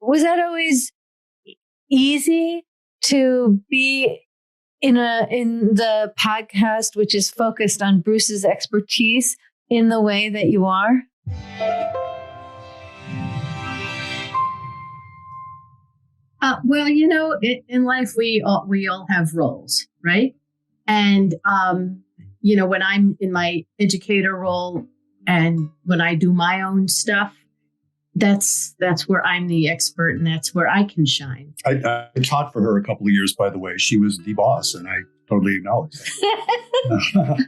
was that always easy to be in the podcast, which is focused on Bruce's expertise in the way that you are? Well, in life, we all have roles, right? And, when I'm in my educator role and when I do my own stuff, that's where I'm the expert and that's where I can shine. I taught for her a couple of years, by the way. She was the boss, and I totally acknowledge that.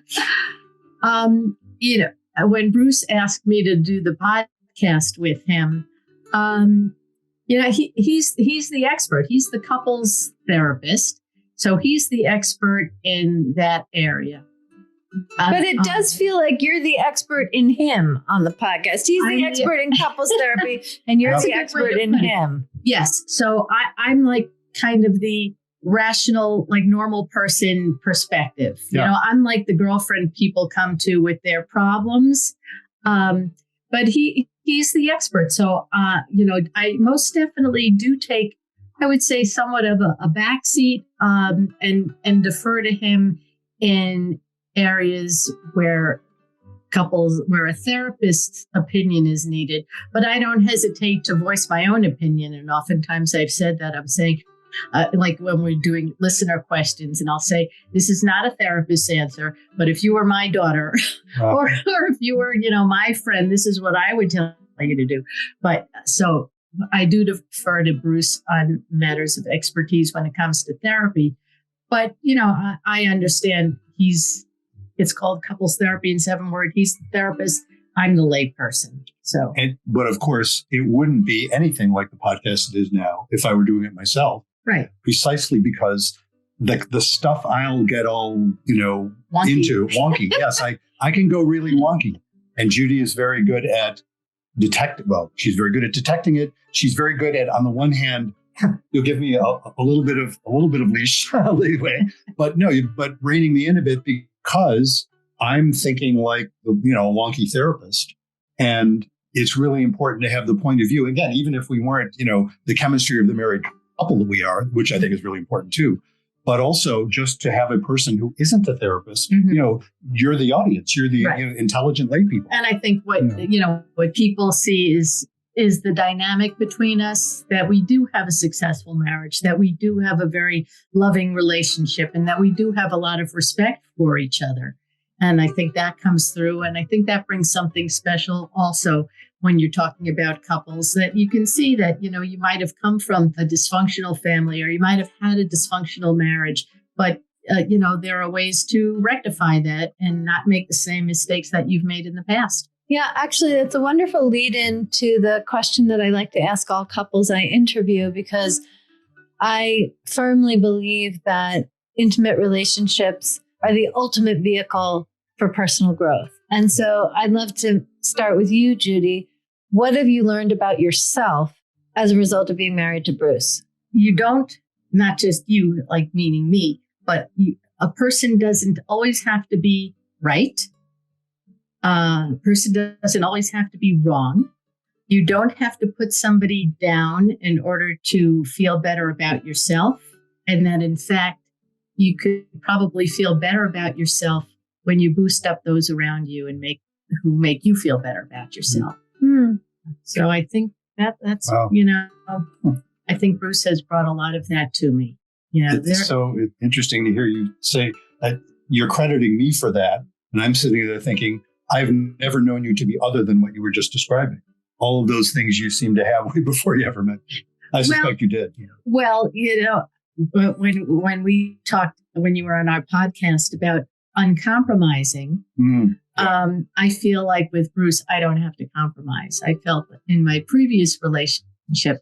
When Bruce asked me to do the podcast with him, he's the expert. He's the couples therapist. So he's the expert in that area. But it does feel like you're the expert in him on the podcast. He's the expert in couples therapy, and you're the expert in him. Yes. So I'm like kind of the rational, like normal person perspective. Yeah. I'm like the girlfriend people come to with their problems. But he's the expert. So, I most definitely do take, I would say, somewhat of a backseat and defer to him in areas where a therapist's opinion is needed. But I don't hesitate to voice my own opinion. And oftentimes I've said that I'm saying, like when we're doing listener questions, and I'll say, this is not a therapist's answer, but if you were my daughter or if you were, my friend, this is what I would tell you to do. But so I do defer to Bruce on matters of expertise when it comes to therapy. But, I understand it's called couples therapy in 7 words. He's the therapist. I'm the lay person. So, but of course, it wouldn't be anything like the podcast it is now if I were doing it myself. Right. Precisely because the stuff I'll get all, wonky. Into wonky. Yes, I can go really wonky. And Judy is very good at she's very good at detecting it. She's very good at, on the one hand, you'll give me a little bit of leash leeway, but reining me in a bit because I'm thinking like a wonky therapist. And it's really important to have the point of view. Again, even if we weren't, the chemistry of the married couple that we are, which I think is really important too, but also just to have a person who isn't a therapist, you're the audience, you're the intelligent lay people. And I think what people see is the dynamic between us, that we do have a successful marriage, that we do have a very loving relationship, and that we do have a lot of respect for each other. And I think that comes through. And I think that brings something special also when you're talking about couples, that you can see that, you might have come from a dysfunctional family or you might have had a dysfunctional marriage, but, there are ways to rectify that and not make the same mistakes that you've made in the past. Yeah, actually, that's a wonderful lead in to the question that I like to ask all couples I interview, because I firmly believe that intimate relationships are the ultimate vehicle for personal growth. And so I'd love to start with you, Judy. What have you learned about yourself as a result of being married to Bruce? You don't, not just you, like meaning me, but a person doesn't always have to be right. A person doesn't always have to be wrong. You don't have to put somebody down in order to feel better about yourself. And that, in fact, you could probably feel better about yourself when you boost up those around you and who make you feel better about yourself. Hmm. So I think that's, wow. I think Bruce has brought a lot of that to me. It's so interesting to hear you say that you're crediting me for that. And I'm sitting there thinking, I've never known you to be other than what you were just describing. All of those things you seem to have way before you ever met. I suspect you did. Well, when we talked, when you were on our podcast about uncompromising, I feel like with Bruce, I don't have to compromise. I felt in my previous relationship,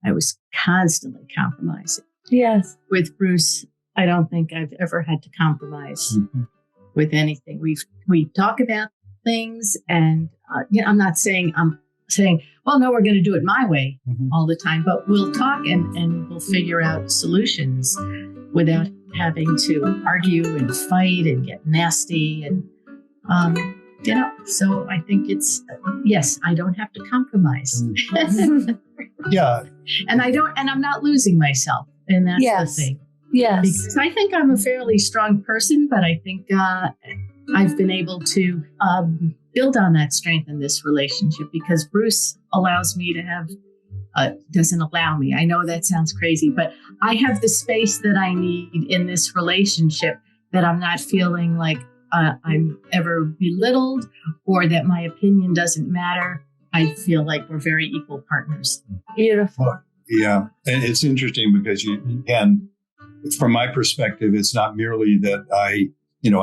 I was constantly compromising. Yes. With Bruce, I don't think I've ever had to compromise with anything. We talk about things, and I'm not saying well, no, we're going to do it my way all the time, but we'll talk and we'll figure out solutions without having to argue and fight and get nasty. And, so I think it's, yes, I don't have to compromise. Yeah. And I'm not losing myself. And that's Yes. the thing. Yes. Because I think I'm a fairly strong person, but I think I've been able to build on that strength in this relationship because Bruce allows me to have, doesn't allow me. I know that sounds crazy, but I have the space that I need in this relationship that I'm not feeling like I'm ever belittled or that my opinion doesn't matter. I feel like we're very equal partners. Beautiful. Yeah. And it's interesting because again, from my perspective, it's not merely that I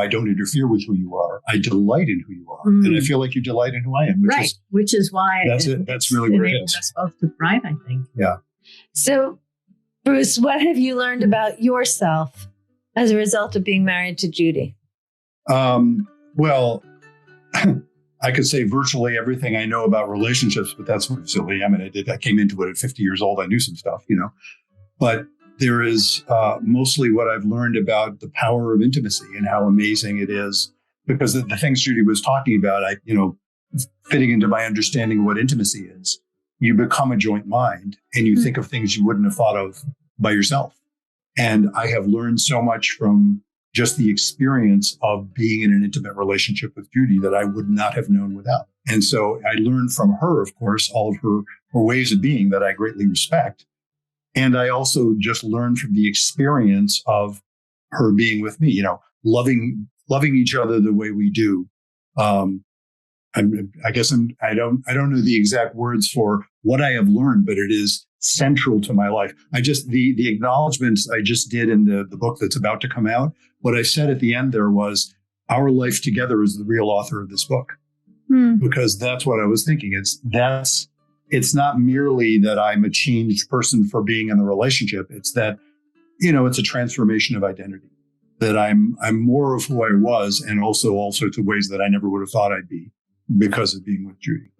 don't interfere with who you are. I delight in who you are. And I feel like you delight in who I am. Which is why that's it. That's really where it is. Us both to thrive, I think. Yeah. So, Bruce, what have you learned about yourself as a result of being married to Judy? Well, I could say virtually everything I know about relationships, but that's sort of silly. I mean, I came into it at 50 years old. I knew some stuff, but there is mostly what I've learned about the power of intimacy and how amazing it is, because the things Judy was talking about, fitting into my understanding of what intimacy is, you become a joint mind and you think of things you wouldn't have thought of by yourself. And I have learned so much from just the experience of being in an intimate relationship with Judy that I would not have known without. And so I learned from her, of course, all of her ways of being that I greatly respect. And I also just learned from the experience of her being with me, loving each other the way we do. I don't know the exact words for what I have learned, but it is central to my life. The acknowledgments I just did in the book that's about to come out, what I said at the end there was, our life together is the real author of this book. Because that's what I was thinking. It's not merely that I'm a changed person for being in the relationship. It's that, it's a transformation of identity, that I'm more of who I was and also all sorts of ways that I never would have thought I'd be because of being with Judy.